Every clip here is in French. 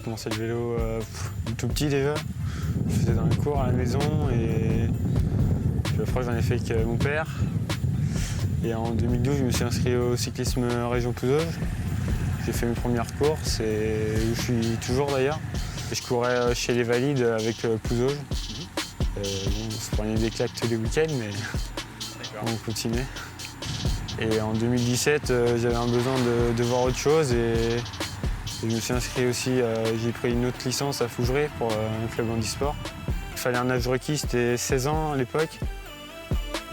commencé le vélo tout petit déjà. Je faisais dans les cours à la maison et puis après j'en ai fait avec mon père. Et en 2012, je me suis inscrit au cyclisme région Pouzauges. J'ai fait mes premières courses et où je suis toujours d'ailleurs. Je courais chez les Valides avec Pouzauges. On se prenait des claques tous les week-ends, mais on continuait. Et en 2017, j'avais un besoin de voir autre chose et je me suis inscrit aussi, j'ai pris une autre licence à Fougeray pour un club handisport. Il fallait un âge requis, c'était 16 ans à l'époque.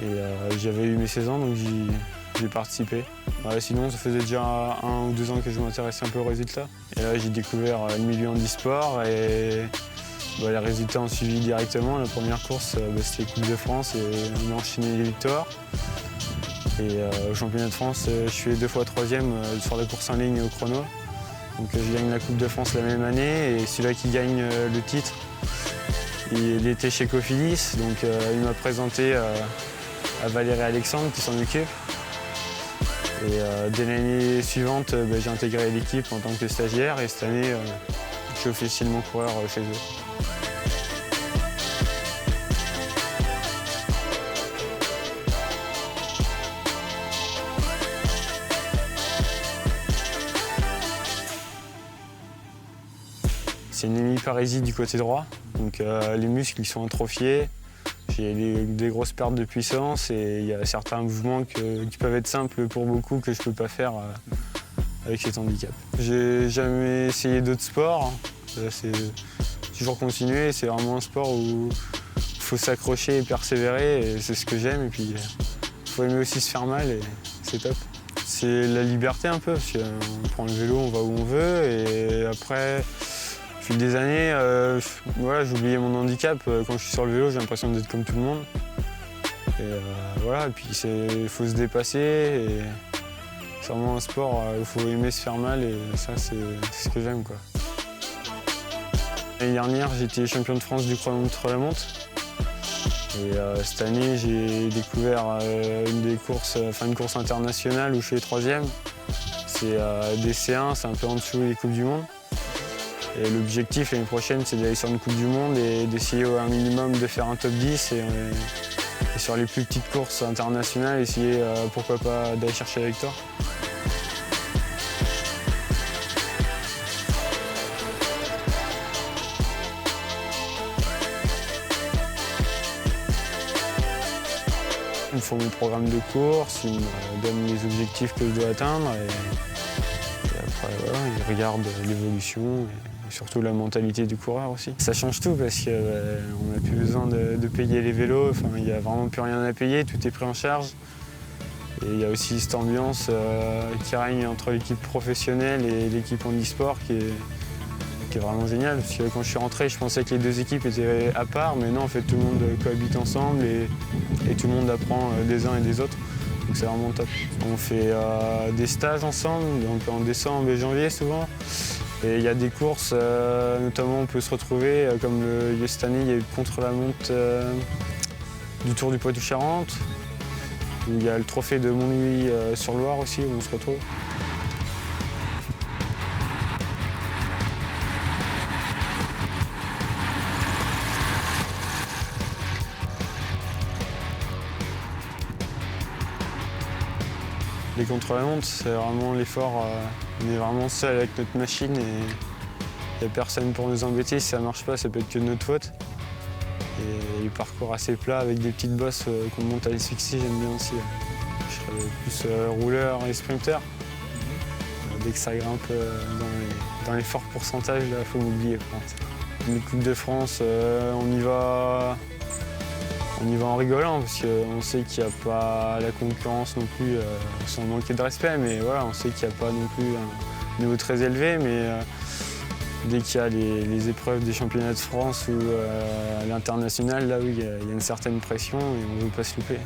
Et j'avais eu mes 16 ans, donc j'ai participé. Ouais, sinon, ça faisait déjà 1 ou 2 ans que je m'intéressais un peu aux résultats. Et là, j'ai découvert le milieu handisport et les résultats ont suivi directement. La première course, c'était Coupe de France et on a enchaîné les victoires. Et au championnat de France, je suis 2 fois 3e sur la course en ligne au chrono. Donc je gagne la Coupe de France la même année et celui-là qui gagne le titre, il était chez Cofidis. Donc il m'a présenté à Valérie Alexandre qui s'en occupe. Et dès l'année suivante, j'ai intégré l'équipe en tant que stagiaire et cette année, je suis officiellement coureur chez eux. C'est une hémiparésie du côté droit, donc les muscles ils sont atrophiés. J'ai des grosses pertes de puissance et il y a certains mouvements qui peuvent être simples pour beaucoup que je ne peux pas faire avec cet handicap. J'ai jamais essayé d'autres sports, c'est toujours continué, c'est vraiment un sport où il faut s'accrocher et persévérer et c'est ce que j'aime et puis il faut aimer aussi se faire mal et c'est top. C'est la liberté un peu parce qu'on prend le vélo, on va où on veut et après au fil des années, j'ai oublié mon handicap. Quand je suis sur le vélo, j'ai l'impression d'être comme tout le monde. Et puis il faut se dépasser. Et c'est vraiment un sport où il faut aimer se faire mal et ça, c'est ce que j'aime, quoi. L'année dernière, j'étais champion de France du contre-la-montre. Et cette année, j'ai découvert une course internationale où je suis 3e. C'est des C1, c'est un peu en dessous des Coupes du Monde. Et l'objectif l'année prochaine, c'est d'aller sur une Coupe du Monde et d'essayer un minimum de faire un top 10 et sur les plus petites courses internationales, essayer pourquoi pas d'aller chercher la victoire. Ils me font mon programme de course, ils me donnent les objectifs que je dois atteindre et après ils regardent l'évolution. Et surtout la mentalité du coureur aussi. Ça change tout parce qu'on n'a plus besoin de payer les vélos, il n'y a vraiment plus rien à payer, tout est pris en charge. Et il y a aussi cette ambiance qui règne entre l'équipe professionnelle et l'équipe handisport qui est vraiment géniale. Parce que quand je suis rentré, je pensais que les 2 équipes étaient à part, mais non, en fait, tout le monde cohabite ensemble et tout le monde apprend des uns et des autres. Donc c'est vraiment top. On fait des stages ensemble, donc en décembre et janvier souvent. Et il y a des courses, notamment on peut se retrouver, comme cette année, il y a eu le contre-la-montre du Tour du Poitou-Charentes. Il y a le trophée de Montlouis sur Loire aussi, où on se retrouve. Les contre-la-montre, c'est vraiment l'effort. On est vraiment seul avec notre machine et il n'y a personne pour nous embêter. Si ça ne marche pas, ça peut être que de notre faute. Et les parcours assez plats avec des petites bosses qu'on monte à l'asphyxie, j'aime bien aussi. Je serais plus rouleur et sprinter. Dès que ça grimpe dans les forts pourcentages, il faut m'oublier. Les Coupes de France, on y va en rigolant parce qu'on sait qu'il n'y a pas la concurrence non plus, sans manquer de respect, mais voilà, on sait qu'il n'y a pas non plus un niveau très élevé, mais dès qu'il y a les épreuves des championnats de France ou à l'international, là oui, il y a une certaine pression et on ne veut pas se louper.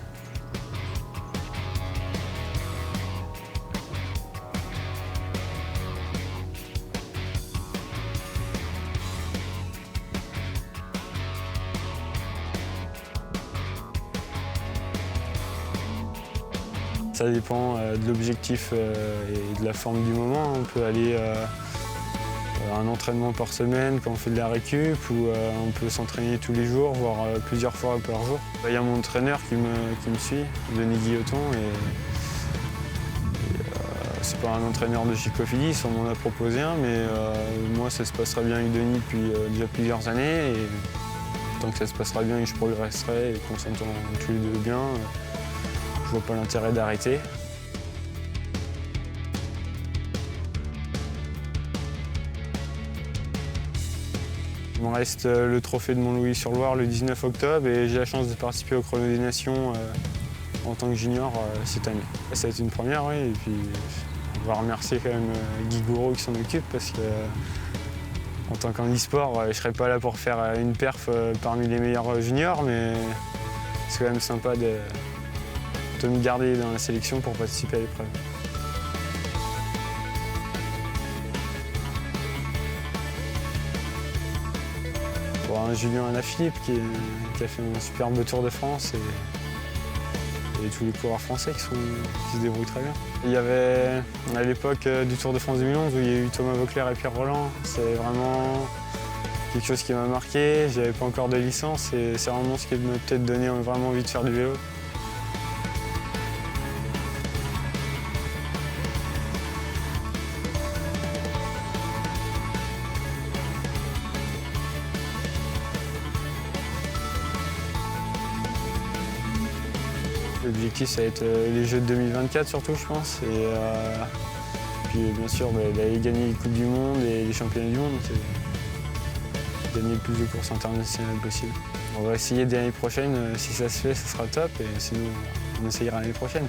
Ça dépend de l'objectif et de la forme du moment. On peut aller Un entraînement par semaine quand on fait de la récup où on peut s'entraîner tous les jours, voire plusieurs fois par jour. Il y a mon entraîneur qui me suit, Denis Guilloton, c'est pas un entraîneur de cyclophilie, on m'en a proposé un, mais moi ça se passera bien avec Denis depuis déjà plusieurs années et tant que ça se passera bien et que je progresserai et qu'on s'entend tous les deux bien, je vois pas l'intérêt d'arrêter. Il me reste le trophée de Montlouis-sur-Loire le 19 octobre et j'ai la chance de participer au Chrono des Nations en tant que junior cette année. Ça va être une première, oui, et puis on va remercier quand même Guy Gouraud qui s'en occupe parce que en tant qu'handisport, je ne serais pas là pour faire une perf parmi les meilleurs juniors, mais c'est quand même sympa de me garder dans la sélection pour participer à l'épreuve. Pour un Julien Alaphilippe qui a fait un superbe Tour de France et tous les coureurs français qui se débrouillent très bien. Il y avait à l'époque du Tour de France 2011 où il y a eu Thomas Voeckler et Pierre Rolland. C'est vraiment quelque chose qui m'a marqué. J'avais pas encore de licence et c'est vraiment ce qui m'a peut-être donné vraiment envie de faire du vélo. L'objectif, ça va être les Jeux de 2024 surtout, je pense. Et puis bien sûr, d'aller gagner les Coupes du Monde et les Championnats du Monde. Gagner le plus de courses internationales possible. On va essayer dès l'année prochaine, si ça se fait, ça sera top. Et sinon, on essayera l'année prochaine.